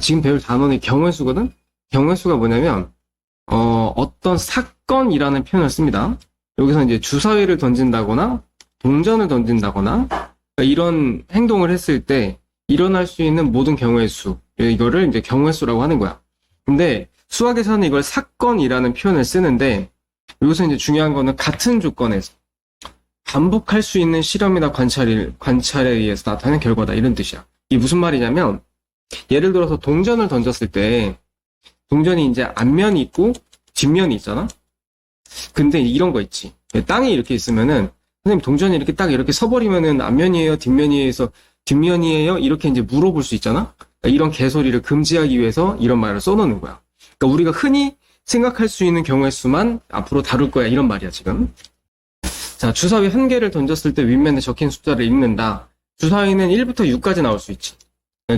지금 배울 단원의 경우의 수거든? 경우의 수가 뭐냐면, 어떤 사건이라는 표현을 씁니다. 여기서 이제 주사위를 던진다거나, 동전을 던진다거나, 그러니까 이런 행동을 했을 때 일어날 수 있는 모든 경우의 수. 이거를 이제 경우의 수라고 하는 거야. 근데 수학에서는 이걸 사건이라는 표현을 쓰는데, 여기서 이제 중요한 거는 같은 조건에서 반복할 수 있는 실험이나 관찰에 의해서 나타나는 결과다. 이런 뜻이야. 이게 무슨 말이냐면, 예를 들어서 동전을 던졌을 때, 동전이 이제 앞면이 있고 뒷면이 있잖아? 근데 이런 거 있지. 땅에 이렇게 있으면은, 선생님 동전이 이렇게 딱 이렇게 서버리면은 앞면이에요? 뒷면이에요? 해서 뒷면이에요? 이렇게 이제 물어볼 수 있잖아? 그러니까 이런 개소리를 금지하기 위해서 이런 말을 써놓는 거야. 그러니까 우리가 흔히 생각할 수 있는 경우의 수만 앞으로 다룰 거야. 이런 말이야, 지금. 자, 주사위 한 개를 던졌을 때 윗면에 적힌 숫자를 읽는다. 주사위는 1부터 6까지 나올 수 있지.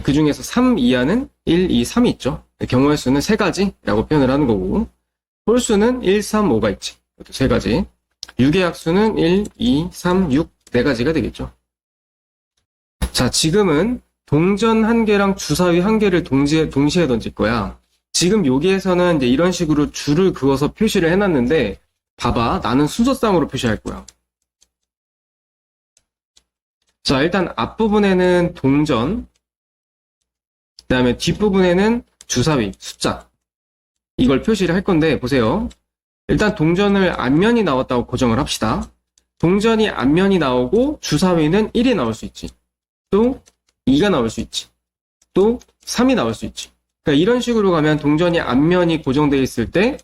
그 중에서 3 이하는 1, 2, 3이 있죠. 경우의 수는 3가지라고 표현을 하는 거고, 홀수는 1, 3, 5가 있지. 이것도 3가지. 6의 약수는 1, 2, 3, 6, 4가지가 되겠죠. 자, 지금은 동전 한 개랑 주사위 한 개를 동시에 던질 거야. 지금 여기에서는 이제 이런 식으로 줄을 그어서 표시를 해놨는데, 봐봐. 나는 순서상으로 표시할 거야. 자, 일단 앞부분에는 동전, 그 다음에 뒷부분에는 주사위, 숫자. 이걸 표시를 할 건데, 보세요. 일단 동전을 앞면이 나왔다고 고정을 합시다. 동전이 앞면이 나오고 주사위는 1이 나올 수 있지. 또 2가 나올 수 있지. 또 3이 나올 수 있지. 그러니까 이런 식으로 가면 동전이 앞면이 고정되어 있을 때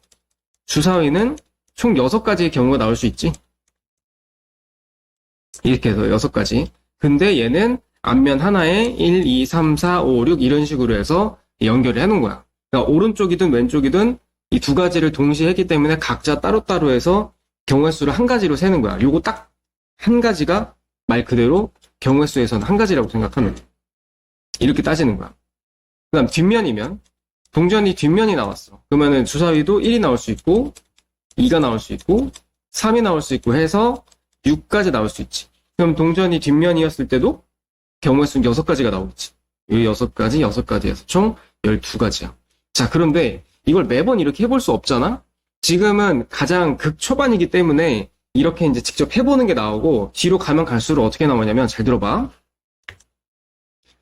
주사위는 총 6가지의 경우가 나올 수 있지. 이렇게 해서 6가지. 근데 얘는 앞면 하나에 1, 2, 3, 4, 5, 6 이런 식으로 해서 연결을 해놓은 거야. 그러니까 오른쪽이든 왼쪽이든 이 2가지를 동시에 했기 때문에 각자 따로따로 해서 경우의 수를 한 가지로 세는 거야. 요거 딱 한 가지가 말 그대로 경우의 수에서는 한 가지라고 생각하면 돼. 이렇게 따지는 거야. 그 다음 뒷면이면 동전이 뒷면이 나왔어. 그러면은 주사위도 1이 나올 수 있고 2가 나올 수 있고 3이 나올 수 있고 해서 6까지 나올 수 있지. 그럼 동전이 뒷면이었을 때도 경우의 수는 6가지가 나오겠지. 이 6가지, 6가지 해서 총 12가지야. 자, 그런데 이걸 매번 이렇게 해볼 수 없잖아? 지금은 가장 극초반이기 때문에 이렇게 이제 직접 해보는 게 나오고, 뒤로 가면 갈수록 어떻게 나오냐면, 잘 들어봐.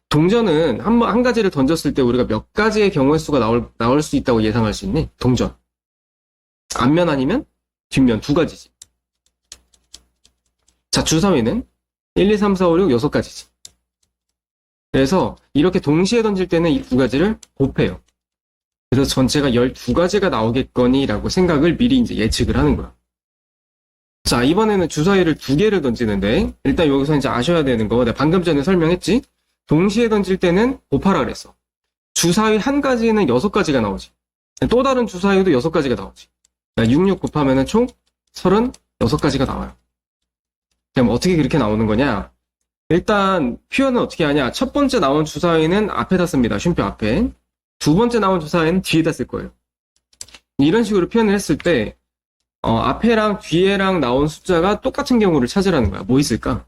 동전은 한 가지를 던졌을 때 우리가 몇 가지의 경우의 수가 나올 수 있다고 예상할 수 있니? 동전. 앞면 아니면 뒷면 2가지지. 자, 주사위는 1, 2, 3, 4, 5, 6, 6가지지. 그래서 이렇게 동시에 던질 때는 이 2가지를 곱해요. 그래서 전체가 12가지가 나오겠거니 라고 생각을 미리 이제 예측을 하는 거야. 자, 이번에는 주사위를 2개를 던지는데, 일단 여기서 이제 아셔야 되는 거, 내가 방금 전에 설명했지? 동시에 던질 때는 곱하라 그랬어. 주사위 한 가지는 6가지가 나오지. 또 다른 주사위도 6가지가 나오지. 66 곱하면은 총 36가지가 나와요. 그럼 어떻게 그렇게 나오는 거냐? 일단 표현은 어떻게 하냐? 첫 번째 나온 주사위는 앞에다 씁니다. 쉼표 앞에. 두 번째 나온 주사위는 뒤에다 쓸 거예요. 이런 식으로 표현을 했을 때 앞에랑 뒤에랑 나온 숫자가 똑같은 경우를 찾으라는 거야. 뭐 있을까?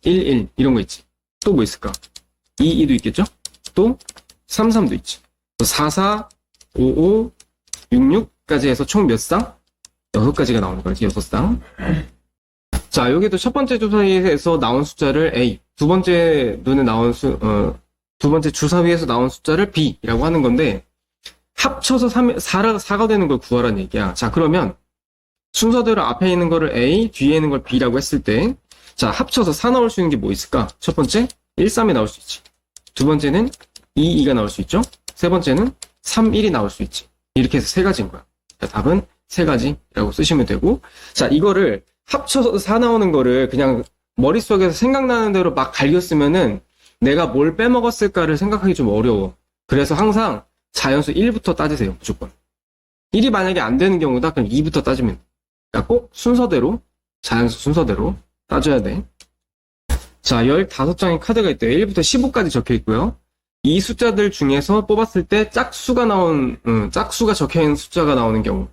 1, 1 이런 거 있지. 또 뭐 있을까? 2, 2도 있겠죠? 또 3, 3도 있지. 4, 4, 5, 5, 6, 6까지 해서 총 몇 쌍? 6가지가 나오는 거지. 6쌍. 자, 여기도 첫 번째 주사위에서 나온 숫자를 A, 두 번째 주사위에서 나온 숫자를 B라고 하는 건데, 합쳐서 4가 되는 걸 구하라는 얘기야. 자, 그러면 순서대로 앞에 있는 거를 A, 뒤에 있는 걸 B라고 했을 때, 자, 합쳐서 4 나올 수 있는 게 뭐 있을까? 첫 번째, 1, 3이 나올 수 있지. 두 번째는 2, 2가 나올 수 있죠? 세 번째는 3, 1이 나올 수 있지. 이렇게 해서 3가지인 거야. 자, 답은 3가지라고 쓰시면 되고, 자, 이거를 합쳐서 4 나오는 거를 그냥 머릿속에서 생각나는 대로 막 갈겼으면은 내가 뭘 빼먹었을까를 생각하기 좀 어려워. 그래서 항상 자연수 1부터 따지세요. 무조건. 1이 만약에 안 되는 경우다, 그럼 2부터 따지면 돼. 그러니까 꼭 순서대로, 자연수 순서대로 따져야 돼. 자, 15장의 카드가 있대요. 1부터 15까지 적혀 있고요. 이 숫자들 중에서 뽑았을 때 짝수가 적혀 있는 숫자가 나오는 경우.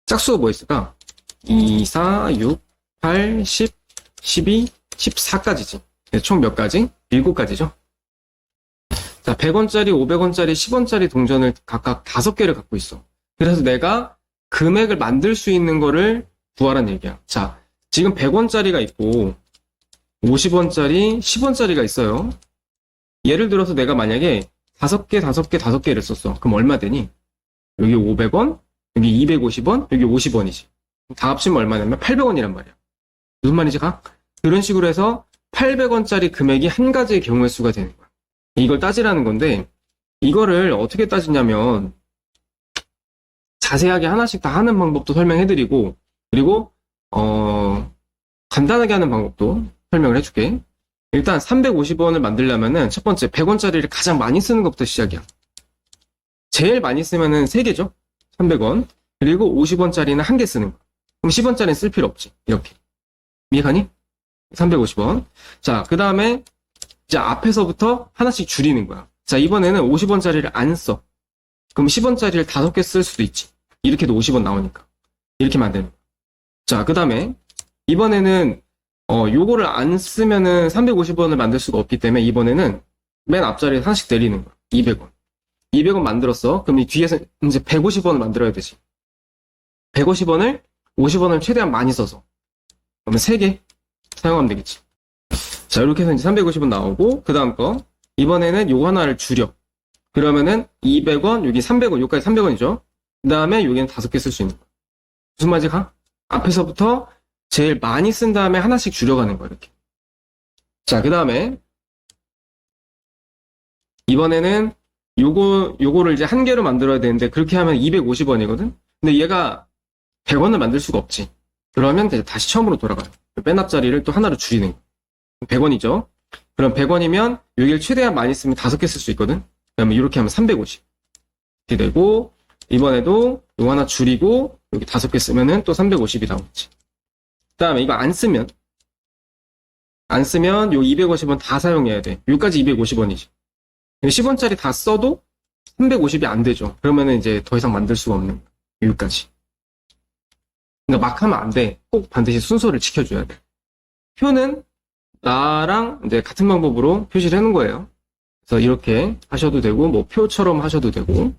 짝수가 뭐 있을까? 2, 4, 6, 8, 10, 12, 14까지지. 총 몇 가지? 7가지죠. 자, 100원짜리, 500원짜리, 10원짜리 동전을 각각 5개를 갖고 있어. 그래서 내가 금액을 만들 수 있는 거를 구하란 얘기야. 자, 지금 100원짜리가 있고 50원짜리, 10원짜리가 있어요. 예를 들어서 내가 만약에 5개, 5개, 5개를 썼어. 그럼 얼마 되니? 여기 500원, 여기 250원, 여기 50원이지. 다 합치면 얼마냐면 800원이란 말이야. 무슨 말인지 가? 그런 식으로 해서 800원짜리 금액이 한 가지의 경우의 수가 되는 거야. 이걸 따지라는 건데, 이거를 어떻게 따지냐면, 자세하게 하나씩 다 하는 방법도 설명해드리고, 그리고, 간단하게 하는 방법도 설명을 해줄게. 일단 350원을 만들려면은 첫 번째 100원짜리를 가장 많이 쓰는 것부터 시작이야. 제일 많이 쓰면은 3개죠? 300원. 그리고 50원짜리는 1개 쓰는 거. 그럼 10원짜리는 쓸 필요 없지. 이렇게. 이해가니? 350원. 자, 그 다음에 이제 앞에서부터 하나씩 줄이는 거야. 자, 이번에는 50원짜리를 안 써. 그럼 10원짜리를 5개 쓸 수도 있지. 이렇게도 50원 나오니까. 이렇게 만드는 거야. 자, 그 다음에 이번에는 요거를 안 쓰면은 350원을 만들 수가 없기 때문에 이번에는 맨 앞자리에 하나씩 내리는 거야. 200원. 200원 만들었어. 그럼 이 뒤에서 이제 150원을 만들어야 되지. 150원을 50원을 최대한 많이 써서. 그러면 3개 사용하면 되겠지. 자, 이렇게 해서 이제 350원 나오고, 그 다음 거. 이번에는 요거 하나를 줄여. 그러면은 200원, 여기 300원, 여기까지 300원이죠. 그 다음에 여기는 5개 쓸 수 있는 거야. 무슨 말인지 가? 앞에서부터 제일 많이 쓴 다음에 하나씩 줄여가는 거야, 이렇게. 자, 그 다음에 이번에는 요거를 이제 한 개로 만들어야 되는데 그렇게 하면 250원이거든? 근데 얘가 100원을 만들 수가 없지. 그러면 이제 다시 처음으로 돌아가요. 맨 앞자리를 또 하나로 줄이는 거야. 100원이죠? 그럼 100원이면 여기를 최대한 많이 쓰면 5개 쓸 수 있거든? 그러면 이렇게 하면 350. 이렇게 되고, 이번에도 요거 하나 줄이고, 여기 5개 쓰면은 또 350이 나오겠지. 그 다음에 이거 안 쓰면 요 250원 다 사용해야 돼. 여기까지 250원이지. 10원짜리 다 써도 350이 안 되죠. 그러면은 이제 더 이상 만들 수가 없는 거야. 여기까지. 그러니까 막 하면 안 돼. 꼭 반드시 순서를 지켜줘야 돼. 표는 나랑 이제 같은 방법으로 표시를 해놓은 거예요. 그래서 이렇게 하셔도 되고, 뭐 표처럼 하셔도 되고.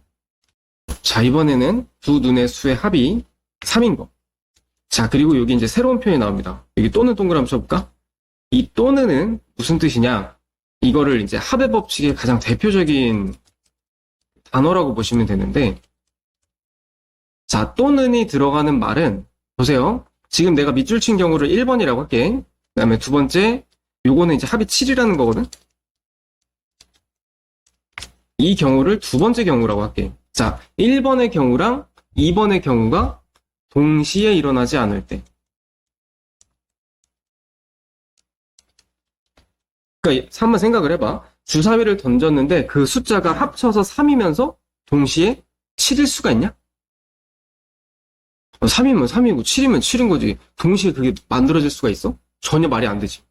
자, 이번에는 두 눈의 수의 합이 3인 거. 자, 그리고 여기 이제 새로운 표현이 나옵니다. 여기 또는 동그라미 쳐볼까? 이 또는은 무슨 뜻이냐? 이거를 이제 합의 법칙의 가장 대표적인 단어라고 보시면 되는데, 자, 또는이 들어가는 말은, 보세요. 지금 내가 밑줄 친 경우를 1번이라고 할게. 그 다음에 두 번째, 요거는 이제 합이 7이라는 거거든? 이 경우를 두 번째 경우라고 할게. 자, 1번의 경우랑 2번의 경우가 동시에 일어나지 않을 때. 그러니까 한번 생각을 해봐. 주사위를 던졌는데 그 숫자가 합쳐서 3이면서 동시에 7일 수가 있냐? 3이면 3이고 7이면 7인 거지. 동시에 그게 만들어질 수가 있어? 전혀 말이 안 되지.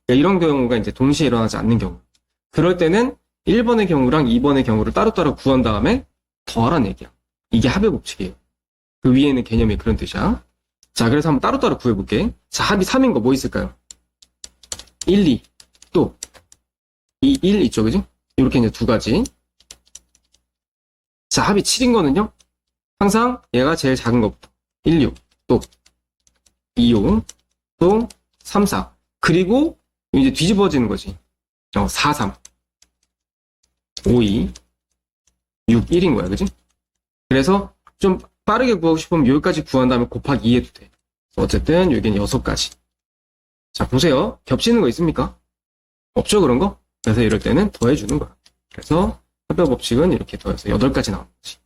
그러니까 이런 경우가 이제 동시에 일어나지 않는 경우. 그럴 때는 1번의 경우랑 2번의 경우를 따로따로 구한 다음에 더하라는 얘기야. 이게 합의 법칙이에요. 그 위에 있는 개념이 그런 뜻이야. 자, 그래서 한번 따로따로 구해볼게. 자, 합이 3인 거 뭐 있을까요? 1, 2. 또 2, 1 있죠, 그지? 이렇게 이제 두 가지. 자, 합이 7인 거는요. 항상 얘가 제일 작은 것부터 1, 6, 또 2, 5, 또 3, 4. 그리고 이제 뒤집어지는 거지. 4, 3, 5, 2, 6, 1인 거야, 그지? 그래서 좀 빠르게 구하고 싶으면 여기까지 구한 다음에 곱하기 2 해도 돼. 어쨌든 여기는 6가지. 자, 보세요. 겹치는 거 있습니까? 없죠, 그런 거? 그래서 이럴 때는 더해주는 거야. 그래서 합의 법칙은 이렇게 더해서 8가지 나오는 거지.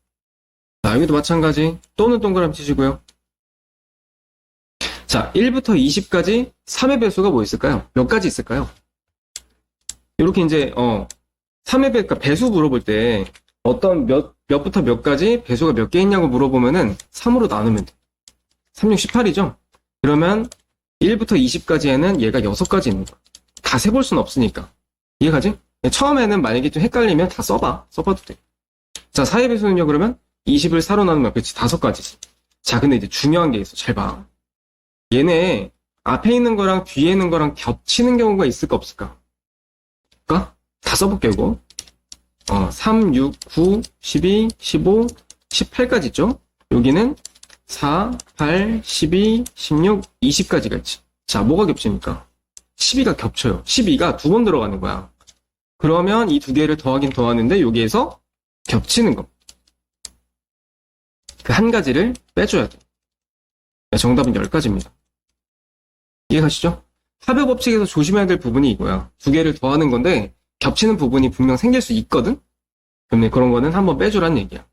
자, 여기도 마찬가지. 또는 동그라미 치시고요. 자, 1부터 20까지 3의 배수가 뭐 있을까요? 몇 가지 있을까요? 이렇게 이제 3의 그러니까 배수 물어볼 때 어떤 몇부터 몇 가지 배수가 몇 개 있냐고 물어보면은 3으로 나누면 돼. 3, 6, 18이죠? 그러면 1부터 20까지에는 얘가 6가지 있는 거야. 다 세볼 수는 없으니까. 이해가지? 처음에는 만약에 좀 헷갈리면 다 써봐도 돼. 자, 4의 배수는요, 그러면 20을 4로 나누면, 그렇지, 5가지지. 자, 근데 이제 중요한 게 있어. 잘 봐. 얘네, 앞에 있는 거랑 뒤에 있는 거랑 겹치는 경우가 있을까, 없을까? 볼까? 다 써볼게, 이거. 3, 6, 9, 12, 15, 18까지 있죠? 여기는 4, 8, 12, 16, 20까지가 있지. 자, 뭐가 겹칩니까? 12가 겹쳐요. 12가 두 번 들어가는 거야. 그러면 이 두 개를 더하긴 더하는데 여기에서 겹치는 거. 그 한 가지를 빼줘야 돼. 정답은 10가지입니다. 이해가시죠? 합의 법칙에서 조심해야 될 부분이 이거야. 두 개를 더하는 건데 겹치는 부분이 분명 생길 수 있거든? 근데 그런 거는 한번 빼주란 얘기야.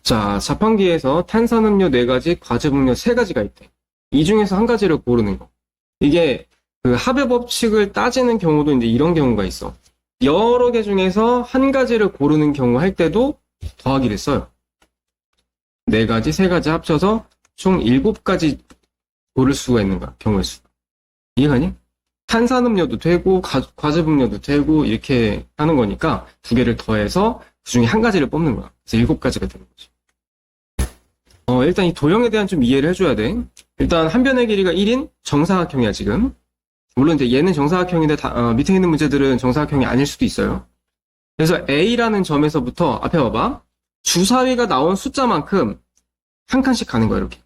자, 자판기에서 탄산음료 4가지, 과즙음료 3가지가 있대. 이 중에서 한 가지를 고르는 거. 이게 그 합의 법칙을 따지는 경우도 이제 이런 경우가 있어. 여러 개 중에서 한 가지를 고르는 경우 할 때도 더하기를 써요. 4가지, 3가지 합쳐서 총 7가지 고를 수가 있는 거야, 경우의 수. 이해가니? 탄산음료도 되고, 과즙음료도 되고, 이렇게 하는 거니까 두 개를 더해서 그 중에 한 가지를 뽑는 거야. 그래서 7가지가 되는 거지. 일단 이 도형에 대한 좀 이해를 해줘야 돼. 일단 한 변의 길이가 1인 정사각형이야, 지금. 물론 이제 얘는 정사각형인데 밑에 있는 문제들은 정사각형이 아닐 수도 있어요. 그래서 A라는 점에서부터 앞에 봐봐. 주사위가 나온 숫자만큼 한 칸씩 가는 거야, 이렇게.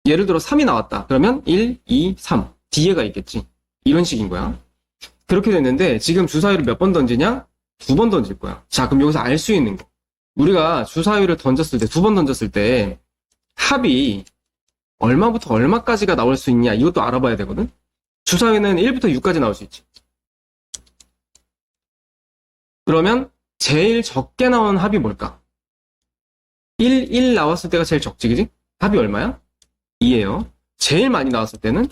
예를 들어 3이 나왔다. 그러면 1, 2, 3. 뒤에가 있겠지. 이런 식인 거야. 그렇게 됐는데 지금 주사위를 몇 번 던지냐? 2번 던질 거야. 자, 그럼 여기서 알 수 있는 거. 우리가 주사위를 던졌을 때, 2번 던졌을 때 합이 얼마부터 얼마까지가 나올 수 있냐? 이것도 알아봐야 되거든. 주사위는 1부터 6까지 나올 수 있지. 그러면 제일 적게 나온 합이 뭘까? 1 나왔을 때가 제일 적지, 그지? 합이 얼마야? 2예요. 제일 많이 나왔을 때는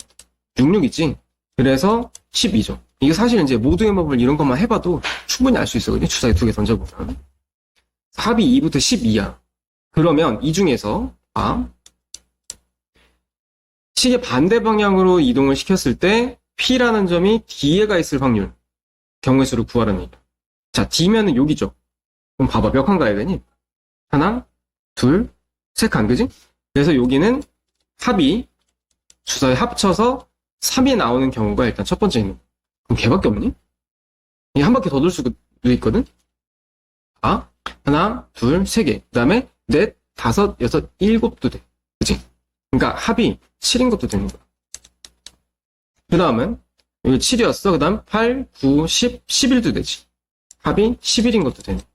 6 있지. 그래서 12죠. 이게 사실 이제 모두의 법을 이런 것만 해봐도 충분히 알 수 있거든요. 주사위 2개 던져보면. 합이 2부터 12야. 그러면 이 중에서 시계 반대 방향으로 이동을 시켰을 때 P라는 점이 D에가 있을 확률, 경우의 수를 구하라는 얘기야. 자, D면은 여기죠. 그럼 봐봐, 몇 칸 가야 되니? 하나, 둘, 3칸, 그지? 그래서 여기는 합이 주사위 합쳐서 3이 나오는 경우가 일단 첫 번째 있는 거야. 그럼 걔밖에 없니? 이게 한 바퀴 더 돌 수도 있거든? 하나, 둘, 3개. 그 다음에 넷, 5, 6, 7도 돼. 그치? 그러니까 합이 7인 것도 되는 거야. 그 다음은 여기 7이었어. 그 다음 8, 9, 10, 11도 되지. 합이 11인 것도 되는 거야.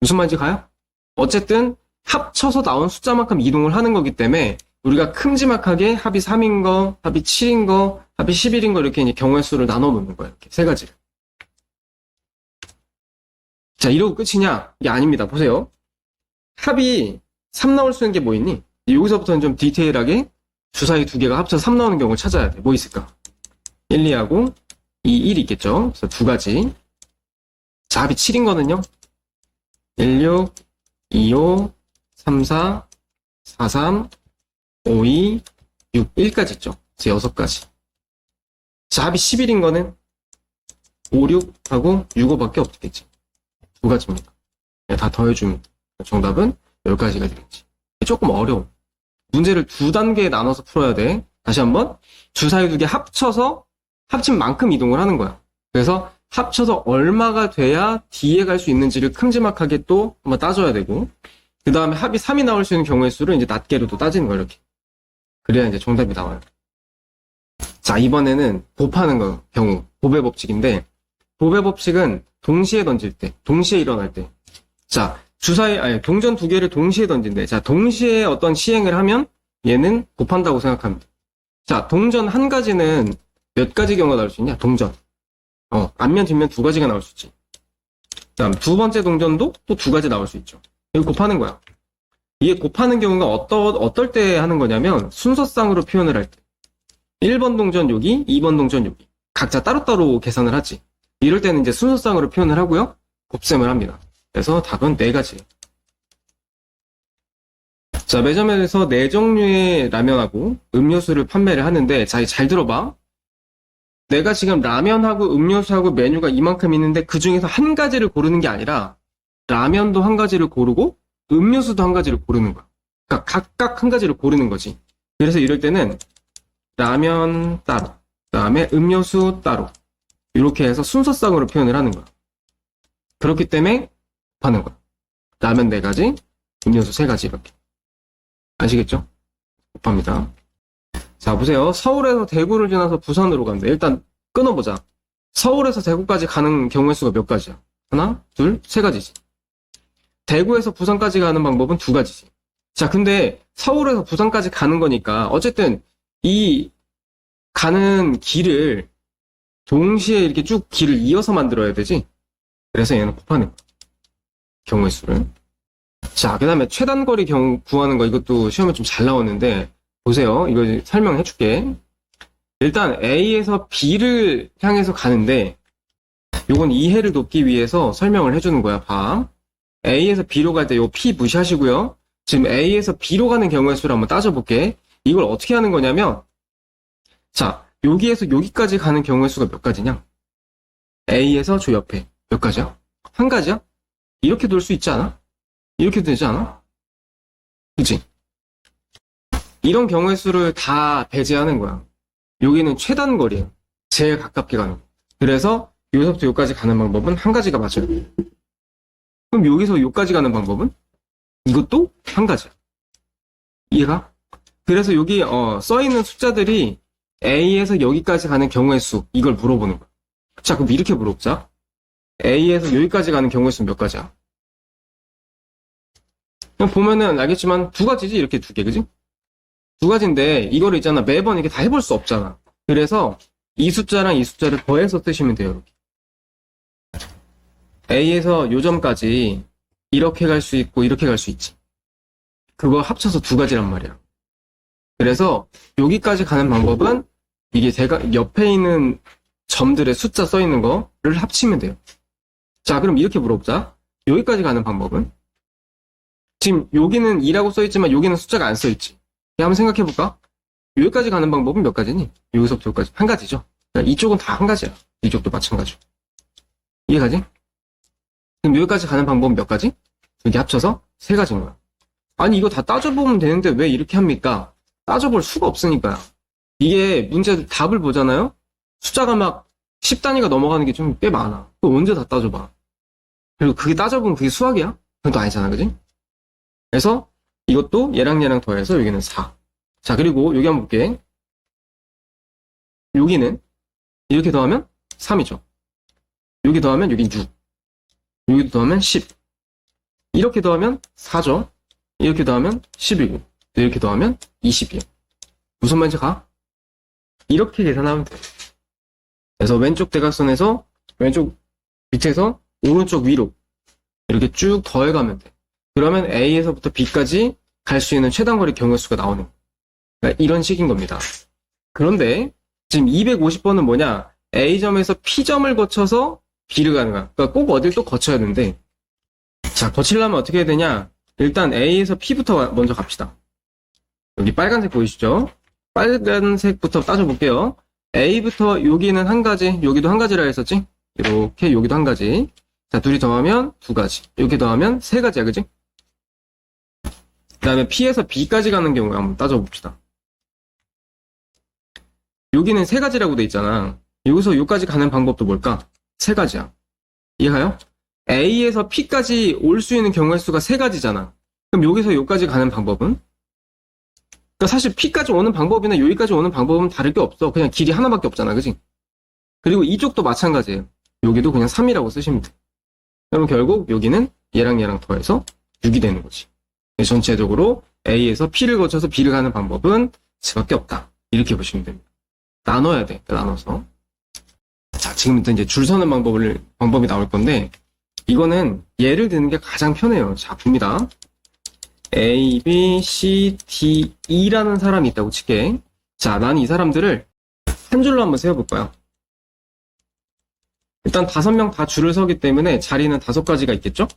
무슨 말인지 가요? 어쨌든 합쳐서 나온 숫자만큼 이동을 하는 거기 때문에 우리가 큼지막하게 합이 3인 거, 합이 7인 거, 합이 11인 거 이렇게 이제 경우의 수를 나눠 놓는 거예요. 이렇게 3가지를. 자, 이러고 끝이냐? 이게 아닙니다. 보세요. 합이 3 나올 수 있는 게 뭐 있니? 여기서부터는 좀 디테일하게 주사위 2개가 합쳐서 3 나오는 경우를 찾아야 돼. 뭐 있을까? 1, 2하고 2, 1 있겠죠? 그래서 2가지. 자, 합이 7인 거는요? 1, 6, 2, 5, 3, 4, 4, 3, 5, 2, 6, 1까지 있죠? 그래서 6가지. 자, 합이 11인 거는 5, 6하고 6, 5밖에 없겠지. 2가지입니다. 다 더해주면 정답은 10가지가 되겠지. 조금 어려워. 문제를 2단계에 나눠서 풀어야 돼. 다시 한번 주사위 2개 합쳐서 합친 만큼 이동을 하는 거야. 그래서 합쳐서 얼마가 돼야 D에 갈 수 있는지를 큼지막하게 또 한번 따져야 되고, 그 다음에 합이 3이 나올 수 있는 경우의 수를 이제 낱개로 또 따지는 거야, 이렇게. 그래야 이제 정답이 나와요. 자, 이번에는 곱하는 거, 경우. 곱의 법칙인데, 곱의 법칙은 동시에 던질 때, 동시에 일어날 때. 자, 동전 2개를 동시에 던진대. 자, 동시에 어떤 시행을 하면 얘는 곱한다고 생각합니다. 자, 동전 한 가지는 몇 가지 경우가 나올 수 있냐? 동전. 앞면, 뒷면 2가지가 나올 수 있지. 다음, 두 번째 동전도 또 2가지 나올 수 있죠. 이거 곱하는 거야. 이게 곱하는 경우가 어떨 때 하는 거냐면, 순서상으로 표현을 할 때. 1번 동전 여기, 2번 동전 여기. 각자 따로따로 계산을 하지. 이럴 때는 이제 순서상으로 표현을 하고요. 곱셈을 합니다. 그래서 답은 4가지. 자, 매점에서 4종류의 라면하고 음료수를 판매를 하는데, 자, 잘 들어봐. 내가 지금 라면하고 음료수하고 메뉴가 이만큼 있는데 그 중에서 한 가지를 고르는 게 아니라 라면도 한 가지를 고르고 음료수도 한 가지를 고르는 거야. 그러니까 각각 한 가지를 고르는 거지. 그래서 이럴 때는 라면 따로, 그 다음에 음료수 따로 이렇게 해서 순서상으로 표현을 하는 거야. 그렇기 때문에 곱하는 거야. 라면 4가지, 음료수 3가지 이렇게. 아시겠죠? 곱합니다. 자, 보세요. 서울에서 대구를 지나서 부산으로 간다. 일단 끊어보자. 서울에서 대구까지 가는 경우의 수가 몇 가지야? 하나, 둘, 3가지지. 대구에서 부산까지 가는 방법은 2가지지. 자, 근데 서울에서 부산까지 가는 거니까 어쨌든 이 가는 길을 동시에 이렇게 쭉 길을 이어서 만들어야 되지. 그래서 얘는 곱하는 거야. 경우의 수를. 자, 그 다음에 최단거리 경우 구하는 거 이것도 시험에 좀 잘 나오는데 보세요. 이거 설명해 줄게. 일단 A에서 B를 향해서 가는데 요건 이해를 돕기 위해서 설명을 해주는 거야. 봐. A에서 B로 갈 때 요 P 무시하시고요. 지금 A에서 B로 가는 경우의 수를 한번 따져볼게. 이걸 어떻게 하는 거냐면 자, 여기에서 여기까지 가는 경우의 수가 몇 가지냐? A에서 저 옆에 몇 가지야? 한 가지야? 이렇게 돌 수 있지 않아? 이렇게 되지 않아? 그치? 이런 경우의 수를 다 배제하는 거야. 여기는 최단 거리야. 제일 가깝게 가는 거. 그래서 여기서부터 여기까지 가는 방법은 한 가지가 맞아요. 그럼 여기서 여기까지 가는 방법은? 이것도 한 가지야. 이해가? 그래서 여기 써있는 숫자들이 A에서 여기까지 가는 경우의 수 이걸 물어보는 거야. 자, 그럼 이렇게 물어보자. A에서 여기까지 가는 경우의 수는 몇 가지야? 그냥 보면은 알겠지만 2가지지 이렇게 2개, 그지? 2가지인데 이거를 있잖아 매번 이렇게 다 해볼 수 없잖아. 그래서 이 숫자랑 이 숫자를 더해서 쓰시면 돼요. 이렇게. A에서 요 점까지 이렇게 갈 수 있고 이렇게 갈 수 있지. 그거 합쳐서 2가지란 말이야. 그래서 여기까지 가는 방법은 이게 제가 옆에 있는 점들의 숫자 써 있는 거를 합치면 돼요. 자, 그럼 이렇게 물어보자. 여기까지 가는 방법은? 지금 여기는 2라고 써 있지만 여기는 숫자가 안 써 있지. 한번 생각해 볼까? 여기까지 가는 방법은 몇 가지니? 여기서부터 여기까지 한 가지죠. 이쪽은 다 한 가지야. 이쪽도 마찬가지로. 이해가지? 그럼 여기까지 가는 방법은 몇 가지? 여기 합쳐서 3가지인 거야. 아니 이거 다 따져보면 되는데 왜 이렇게 합니까? 따져볼 수가 없으니까요. 이게 문제 답을 보잖아요? 숫자가 막 10단위가 넘어가는 게 좀 꽤 많아. 그거 언제 다 따져봐. 그리고 그게 따져보면 그게 수학이야? 그건 또 아니잖아, 그지? 그래서 이것도 얘랑 얘랑 더해서 여기는 4. 자, 그리고 여기 한번 볼게. 여기는 이렇게 더하면 3이죠. 여기 더하면 여기 6. 여기 더하면 10. 이렇게 더하면 4죠. 이렇게 더하면 11이고. 이렇게 더하면 20이에요. 무슨 말인지 가? 이렇게 계산하면 돼. 그래서 왼쪽 대각선에서 왼쪽 밑에서 오른쪽 위로 이렇게 쭉 더해가면 돼. 그러면 A에서부터 B까지 갈 수 있는 최단거리 경우의 수가 나오는 거예요. 그러니까 이런 식인 겁니다. 그런데 지금 250번은 뭐냐? A점에서 P점을 거쳐서 B를 가는 거야. 그러니까 꼭 어딜 또 거쳐야 되는데 자, 거치려면 어떻게 해야 되냐? 일단 A에서 P부터 먼저 갑시다. 여기 빨간색 보이시죠? 빨간색부터 따져볼게요. A부터 여기는 한 가지, 여기도 한 가지라 했었지? 이렇게 여기도 한 가지. 자, 둘이 더하면 2가지. 이렇게 더하면 3가지야, 그지? 그 다음에 P에서 B까지 가는 경우 한번 따져봅시다. 여기는 3가지라고 돼 있잖아. 여기서 여기까지 가는 방법도 뭘까? 3가지야. 이해가요? A에서 P까지 올 수 있는 경우의 수가 3가지잖아. 그럼 여기서 여기까지 가는 방법은? 그러니까 사실 P까지 오는 방법이나 여기까지 오는 방법은 다를 게 없어. 그냥 길이 하나밖에 없잖아, 그지? 그리고 이쪽도 마찬가지예요. 여기도 그냥 3이라고 쓰시면 돼. 그럼 결국 여기는 얘랑 얘랑 더해서 6이 되는 거지. 전체적으로 A에서 P를 거쳐서 B를 가는 방법은 수밖에 없다. 이렇게 보시면 됩니다. 나눠야 돼. 나눠서. 자, 지금부터 이제 줄 서는 방법이 나올 건데 이거는 예를 드는 게 가장 편해요. 자, 봅니다. A, B, C, D, E라는 사람이 있다고 칠게. 자, 난 이 사람들을 한 줄로 한번 세워볼 거야. 일단 5명 다 줄을 서기 때문에 자리는 5가지가 있겠죠?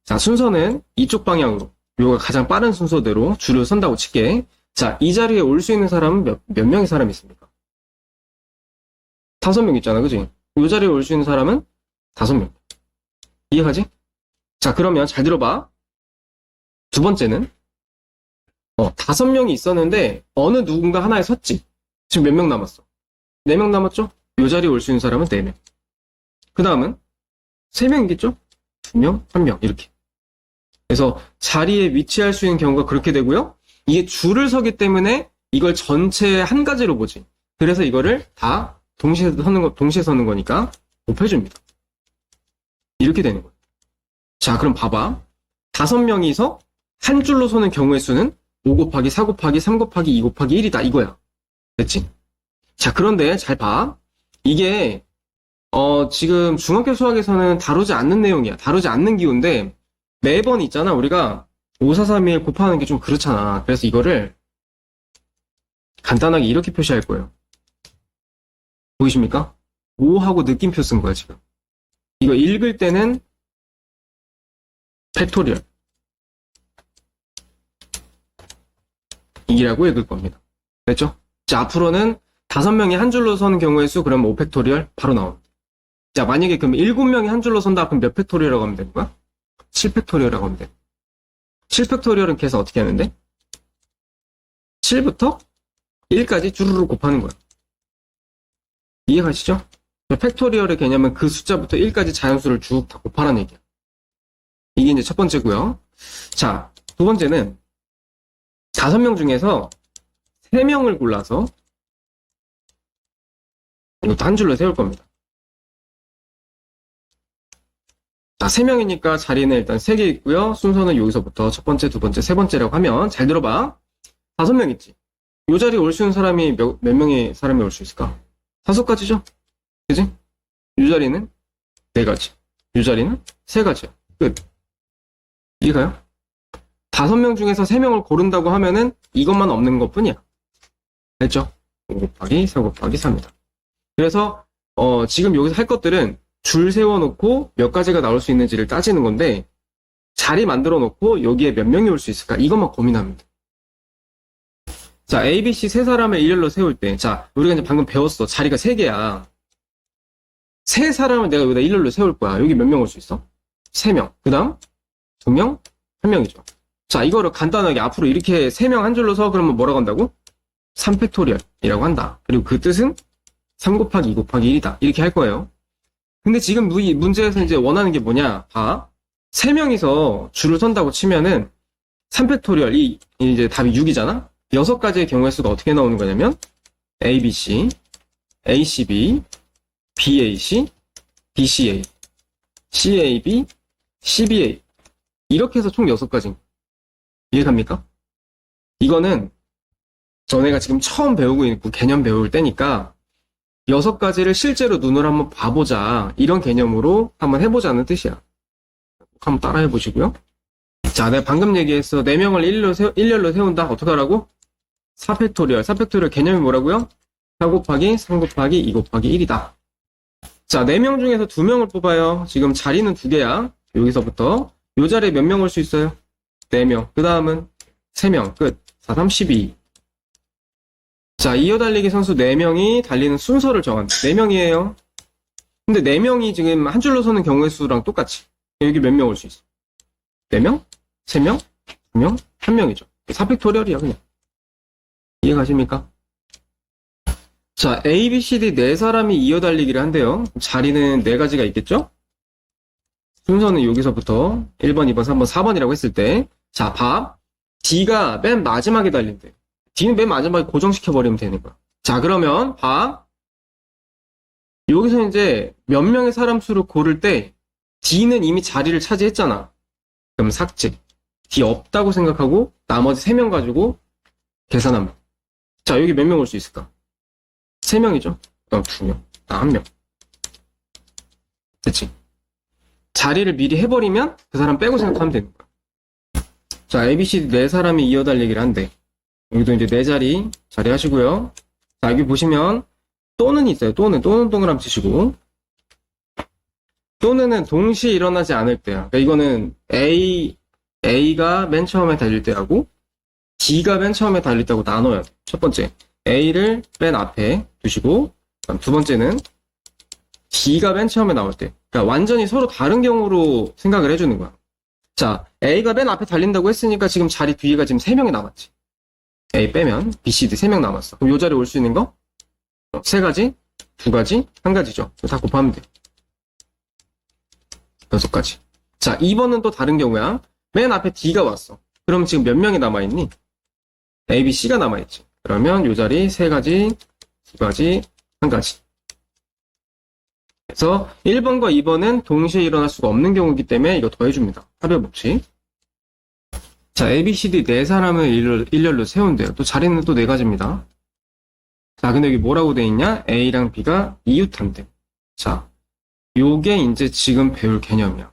자, 순서는 이쪽 방향으로. 요가 가장 빠른 순서대로 줄을 선다고 칠게. 자, 이 자리에 올 수 있는 사람은 몇 명의 사람이 있습니까? 5명 있잖아, 그지? 이 자리에 올 수 있는 사람은 5명. 이해가지? 자, 그러면 잘 들어봐. 두 번째는 5명이 있었는데 어느 누군가 하나에 섰지. 지금 몇 명 남았어? 4명 남았죠? 이 자리에 올 수 있는 사람은 4명. 그 다음은 3명이겠죠? 2명, 1명, 이렇게. 그래서 자리에 위치할 수 있는 경우가 그렇게 되고요. 이게 줄을 서기 때문에 이걸 전체 한 가지로 보지. 그래서 이거를 다 동시에 서는 거니까 곱해줍니다. 이렇게 되는 거예요. 자, 그럼 봐봐. 5명이서 한 줄로 서는 경우의 수는 5 곱하기 4 곱하기 3 곱하기 2 곱하기 1이다. 이거야. 됐지? 자, 그런데 잘 봐. 이게 지금 중학교 수학에서는 다루지 않는 내용이야. 다루지 않는 기호인데 매번 있잖아. 우리가 5, 4, 3, 1 곱하는 게 좀 그렇잖아. 그래서 이거를 간단하게 이렇게 표시할 거예요. 보이십니까? 5하고 느낌표 쓴 거야, 지금. 이거 읽을 때는 팩토리얼. 이라고 읽을 겁니다. 됐죠? 자, 앞으로는 5명이 한 줄로 서는 경우의 수, 그럼 5팩토리얼 바로 나옵니다. 자, 만약에 그럼 7명이 한 줄로 선다, 그럼 몇 팩토리얼이라고 하면 되는 거야? 7팩토리얼이라고 하면 돼. 7팩토리얼은 계산 어떻게 하는데? 7부터 1까지 주르르 곱하는 거야. 이해가시죠? 팩토리얼의 개념은 그 숫자부터 1까지 자연수를 쭉 다 곱하라는 얘기야. 이게 이제 첫 번째고요. 자, 두 번째는 5명 중에서 3명을 골라서 이것도 한 줄로 세울 겁니다. 자, 3명이니까 자리는 일단 3개 있고요. 순서는 여기서부터 첫 번째, 두 번째, 세 번째라고 하면 잘 들어봐. 5명 있지. 이 자리에 올 수 있는 사람이 몇 명의 사람이 올 수 있을까? 5가지죠? 그지? 이 자리는 4가지. 이 자리는 3가지야. 끝. 이해가요? 5명 중에서 3명을 고른다고 하면은 이것만 없는 것 뿐이야. 됐죠? 5 곱하기 4 곱하기 3이다. 그래서 지금 여기서 할 것들은 줄 세워놓고 몇 가지가 나올 수 있는지를 따지는 건데 자리 만들어 놓고 여기에 몇 명이 올 수 있을까? 이것만 고민합니다. 자, A, B, C 세 사람을 일렬로 세울 때, 자, 우리가 이제 방금 배웠어. 자리가 3개야. 세 사람을 내가 여기다 일렬로 세울 거야. 여기 몇 명 올 수 있어? 3명. 그 다음 2명, 1명이죠. 자, 이거를 간단하게 앞으로 이렇게 3명 한 줄로 서 그러면 뭐라고 한다고? 3팩토리얼이라고 한다. 그리고 그 뜻은 3 곱하기 2 곱하기 1이다. 이렇게 할 거예요. 근데 지금 문제에서 이제 원하는 게 뭐냐? 봐. 3명이서 줄을 선다고 치면은 3팩토리얼, 이제 답이 6이잖아? 6가지의 경우의 수가 어떻게 나오는 거냐면 ABC, ACB, BAC, BCA, CAB, CBA 이렇게 해서 총 6가지. 이해갑니까? 이거는 너네가 지금 처음 배우고 있고 개념 배울 때니까 6가지를 실제로 눈으로 한번 봐보자. 이런 개념으로 한번 해보자는 뜻이야. 한번 따라해 보시고요. 자, 내가 방금 얘기했어. 4명을 일렬로 세운다. 어떻게 하라고? 4팩토리얼. 4팩토리얼 개념이 뭐라고요? 4 곱하기 3 곱하기 2 곱하기 1이다. 자, 4명 중에서 2명을 뽑아요. 지금 자리는 2개야. 여기서부터. 요 자리에 몇 명 올 수 있어요? 4명. 그 다음은 3명. 끝. 4, 3, 12. 자, 이어달리기 선수 4명이 달리는 순서를 정한다. 4명이에요. 근데 4명이 지금 한 줄로 서는 경우의 수랑 똑같이. 여기 몇 명 올 수 있어? 4명? 3명? 2명? 1명이죠. 4팩토리얼이야, 그냥. 이해가십니까? 자, A, B, C, D 4사람이 이어달리기를 한대요. 자리는 4가지가 있겠죠? 순서는 여기서부터 1번, 2번, 3번, 4번이라고 했을 때, 자, 밥. D가 맨 마지막에 달린대. D는 맨 마지막에 고정시켜버리면 되는 거야. 자, 그러면 밥. 여기서 이제 몇 명의 사람 수를 고를 때 D는 이미 자리를 차지했잖아. 그럼 삭제. D 없다고 생각하고 나머지 3명 가지고 계산하면. 자, 여기 몇 명 올 수 있을까? 3명이죠. 그다음 2명. 나 1명. 됐지? 자리를 미리 해버리면 그 사람 빼고 생각하면 되는 거야. 자, A, B, C, D 4사람이 이어달리기를 한대. 여기도 이제 4자리 하시고요. 자, 여기 보시면 또는 있어요. 또는 동그라미 치시고. 또는은 동시에 일어나지 않을 때야. 그러니까 이거는 A가 맨 처음에 달릴 때하고 D가 맨 처음에 달릴 때하고 나눠야 돼. 첫 번째, A를 맨 앞에 두시고, 그다음 두 번째는 D가 맨 처음에 나올 때. 그러니까 완전히 서로 다른 경우로 생각을 해주는 거야. 자, A가 맨 앞에 달린다고 했으니까 지금 자리 뒤에가 지금 3명이 남았지. A 빼면 B, C, D 3명 남았어. 그럼 요 자리에 올 수 있는 거? 3가지, 2가지, 1가지죠. 다 곱하면 돼. 6가지. 자, 2번은 또 다른 경우야. 맨 앞에 D가 왔어. 그럼 지금 몇 명이 남아있니? A, B, C가 남아있지. 그러면 이 자리 3가지, 2가지, 1가지. 그래서 1번과 2번은 동시에 일어날 수가 없는 경우이기 때문에 이거 더해줍니다. 합의 법칙. 자, A, B, C, D 4사람을 일렬로 세운대요. 또 자리는 또 4가지입니다. 자, 근데 여기 뭐라고 돼 있냐? A랑 B가 이웃한대. 자, 요게 이제 지금 배울 개념이야.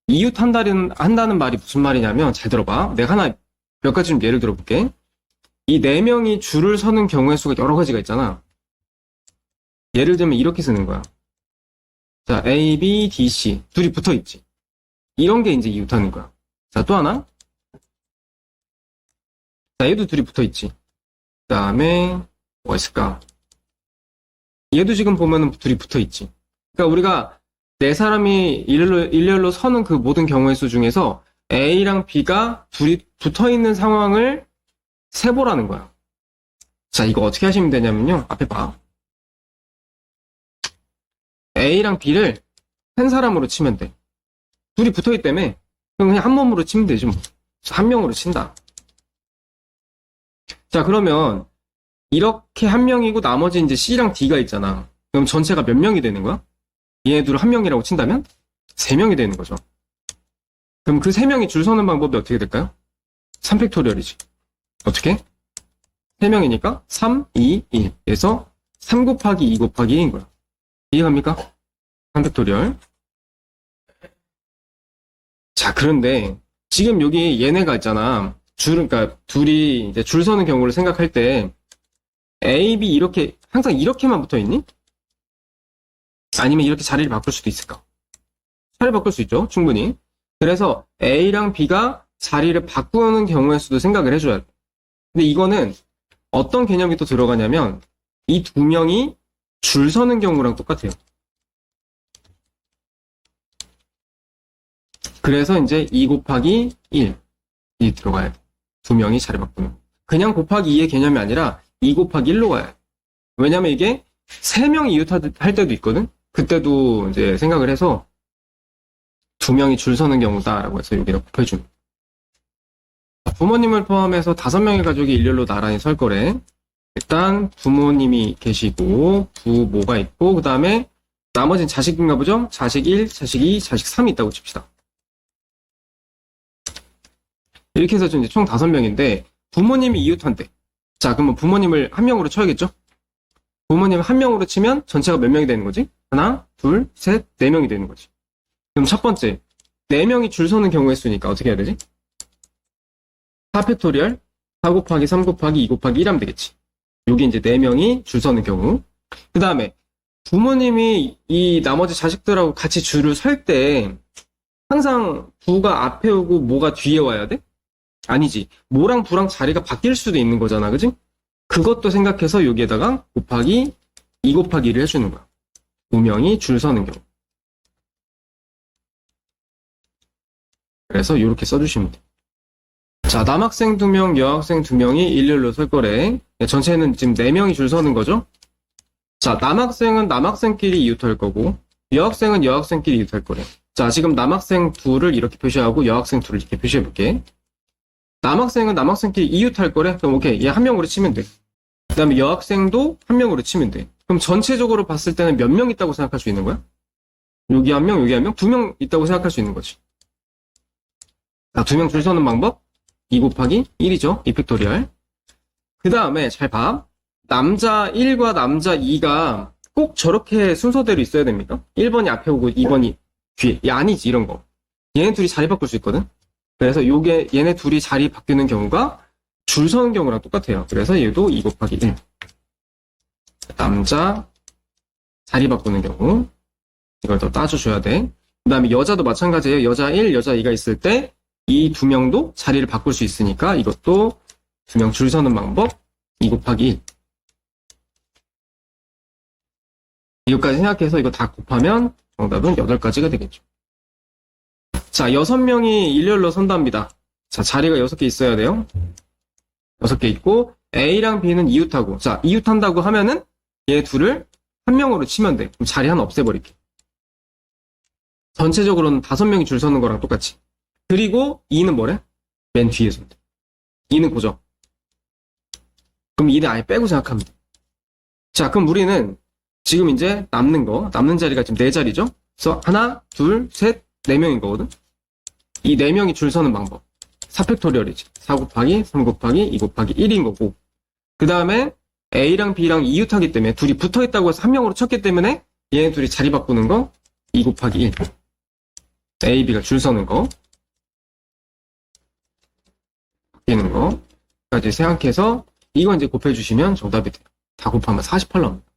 이웃한다는 말이 무슨 말이냐면, 잘 들어봐. 내가 하나 몇 가지 좀 예를 들어볼게. 이 4명이 줄을 서는 경우의 수가 여러 가지가 있잖아. 예를 들면 이렇게 쓰는 거야. 자, A, B, D, C. 둘이 붙어 있지. 이런 게 이제 이웃하는 거야. 자, 또 하나. 자, 얘도 둘이 붙어 있지. 그 다음에, 뭐가 있을까? 얘도 지금 보면은 둘이 붙어 있지. 그러니까 우리가 4사람이 일렬로 서는 그 모든 경우의 수 중에서 A랑 B가 둘이 붙어 있는 상황을 세보라는 거야. 자, 이거 어떻게 하시면 되냐면요. 앞에 봐. A랑 B를 한 사람으로 치면 돼. 둘이 붙어 있다며. 그럼 그냥 한 몸으로 치면 되지 뭐. 한 명으로 친다. 자, 그러면 이렇게 한 명이고 나머지 이제 C랑 D가 있잖아. 그럼 전체가 몇 명이 되는 거야? 얘네 둘을 한 명이라고 친다면 3명이 되는 거죠. 그럼 그 3명이 줄 서는 방법이 어떻게 될까요? 3팩토리얼이지. 어떻게? 3명이니까 3, 2, 1. 그래서 3 곱하기 2 곱하기 1인 거야. 이해갑니까? 3팩토리얼. 자, 그런데 지금 여기 얘네가 있잖아. 그러니까 둘이 이제 줄 서는 경우를 생각할 때 A, B 이렇게 항상 이렇게만 붙어 있니? 아니면 이렇게 자리를 바꿀 수도 있을까? 자리 바꿀 수 있죠, 충분히. 그래서 A랑 B가 자리를 바꾸는 경우의 수도 생각을 해줘야 돼. 근데 이거는 어떤 개념이 또 들어가냐면 이 2명이 줄 서는 경우랑 똑같아요. 그래서 이제 2 곱하기 1이 들어가야 돼. 2명이 자리 바꾸는. 그냥 곱하기 2의 개념이 아니라 2 곱하기 1로 가야 돼. 왜냐면 이게 3명이 이웃할 때도 있거든? 그때도 이제 생각을 해서 2명이 줄 서는 경우다라고 해서 여기다 곱해줍니다. 부모님을 포함해서 5명의 가족이 일렬로 나란히 설 거래. 일단 부모님이 계시고 부모가 있고 그 다음에 나머지는 자식인가 보죠? 자식 1, 자식 2, 자식 3이 있다고 칩시다. 이렇게 해서 이제 총 5명인데 부모님이 이웃한대. 자, 그러면 부모님을 한 명으로 쳐야겠죠? 부모님 한 명으로 치면 전체가 몇 명이 되는 거지? 하나, 둘, 셋, 4명이 되는 거지. 그럼 첫 번째, 4명이 줄 서는 경우의 수니까 어떻게 해야 되지? 4팩토리얼 4 곱하기 3 곱하기 2 곱하기 1 하면 되겠지. 여기 이제 4명이 줄 서는 경우. 그 다음에 부모님이 이 나머지 자식들하고 같이 줄을 설 때 항상 부가 앞에 오고 모가 뒤에 와야 돼? 아니지. 모랑 부랑 자리가 바뀔 수도 있는 거잖아. 그지? 그것도 생각해서 여기에다가 곱하기 2 곱하기 1을 해주는 거야. 2명이 줄 서는 경우. 그래서 이렇게 써주시면 돼. 자, 남학생 2명, 여학생 2명이 일렬로 설 거래. 전체는 지금 4명이 줄 서는 거죠? 자, 남학생은 남학생끼리 이웃할 거고, 여학생은 여학생끼리 이웃할 거래. 자, 지금 남학생 2를 이렇게 표시하고, 여학생 2를 이렇게 표시해볼게. 남학생은 남학생끼리 이웃할 거래? 그럼 오케이. 얘 한 명으로 치면 돼. 그 다음에 여학생도 한 명으로 치면 돼. 그럼 전체적으로 봤을 때는 몇 명 있다고 생각할 수 있는 거야? 여기 한 명, 여기 한 명? 2명 있다고 생각할 수 있는 거지. 자, 2명 줄 서는 방법? 2 곱하기 1이죠. 2팩토리얼. 그 다음에 잘 봐. 남자 1과 남자 2가 꼭 저렇게 순서대로 있어야 됩니까? 1번이 앞에 오고 2번이 뒤에. 야, 아니지, 이런 거. 얘네 둘이 자리 바꿀 수 있거든? 그래서 요게 얘네 둘이 자리 바뀌는 경우가 줄 서는 경우랑 똑같아요. 그래서 얘도 2 곱하기 1. 남자 자리 바꾸는 경우. 이걸 더 따져줘야 돼. 그 다음에 여자도 마찬가지예요. 여자 1, 여자 2가 있을 때 이 2명도 자리를 바꿀 수 있으니까 이것도 2명 줄 서는 방법 2 곱하기 1. 이것까지 생각해서 이거 다 곱하면 정답은 8가지가 되겠죠. 자, 6명이 일렬로 선답니다. 자, 자리가 6개 있어야 돼요. 6개 있고 A랑 B는 이웃하고, 자, 이웃한다고 하면은 얘 둘을 한 명으로 치면 돼. 그럼 자리 하나 없애버릴게. 전체적으로는 5명이 줄 서는 거랑 똑같이. 그리고 2는 뭐래? 맨 뒤에 손. 2는 고정. 그럼 2는 아예 빼고 생각하면 돼. 자, 그럼 우리는 지금 이제 남는 자리가 지금 4자리죠? 그래서 하나, 둘, 셋, 4명인 거거든? 이 4명이 줄 서는 방법. 4팩토리얼이지. 4 곱하기 3 곱하기 2 곱하기 1인 거고. 그 다음에 A랑 B랑 이웃하기 때문에 둘이 붙어있다고 해서 한 명으로 쳤기 때문에 얘네 둘이 자리 바꾸는 거 2 곱하기 1. A, B가 줄 서는 거. 바뀌는 거까지 생각해서 이거 이제 곱해주시면 정답이 돼요. 다 곱하면 48 나옵니다.